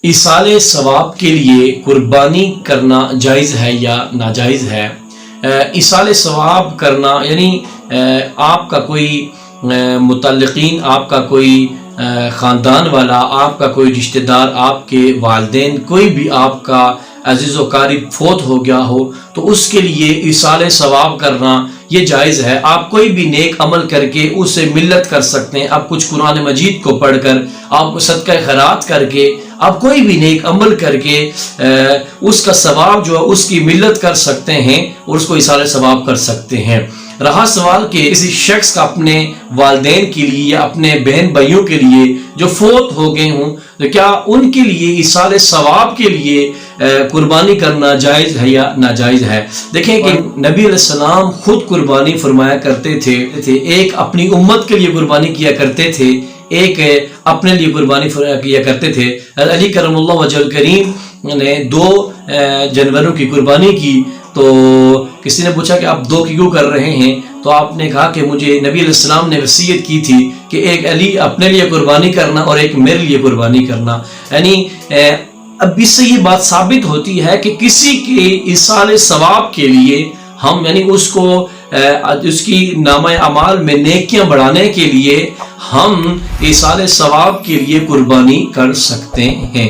ایصال ثواب کے لیے قربانی کرنا جائز ہے یا ناجائز ہے؟ ایصال ثواب کرنا یعنی آپ کا کوئی متعلقین، آپ کا کوئی خاندان والا، آپ کا کوئی رشتہ دار، آپ کے والدین، کوئی بھی آپ کا عزیز و قریب فوت ہو گیا ہو تو اس کے لیے ایصال ثواب کرنا یہ جائز ہے۔ آپ کوئی بھی نیک عمل کر کے اسے ملت کر سکتے ہیں۔ آپ کچھ قرآن مجید کو پڑھ کر، آپ صدقہ خیرات کر کے، آپ کوئی بھی نیک عمل کر کے اس کا ثواب جو ہے اس کی ملت کر سکتے ہیں اور اس کو ایصال ثواب کر سکتے ہیں۔ رہا سوال کہ کسی شخص کا اپنے والدین کے لیے یا اپنے بہن بھائیوں کے لیے جو فوت ہو گئے ہوں تو کیا ان کے لیے ایصال ثواب کے لیے قربانی کرنا جائز ہے یا ناجائز ہے؟ دیکھیں کہ نبی علیہ السلام خود قربانی فرمایا کرتے تھے، ایک اپنی امت کے لیے قربانی کیا کرتے تھے، ایک اپنے لیے قربانی کیا کرتے تھے۔ علی کرم اللہ وجہ الکریم نے 2 جانوروں کی قربانی کی تو کسی نے پوچھا کہ آپ 2 کیوں کر رہے ہیں؟ تو آپ نے کہا کہ مجھے نبی علیہ السلام نے وصیت کی تھی کہ ایک علی اپنے لیے قربانی کرنا اور ایک میرے لیے قربانی کرنا۔ یعنی اب اس سے یہ بات ثابت ہوتی ہے کہ کسی کے ایصال ثواب کے لیے ہم یعنی اس کو اس کی نامہ اعمال میں نیکیاں بڑھانے کے لیے ہم ایصال ثواب کے لیے قربانی کر سکتے ہیں۔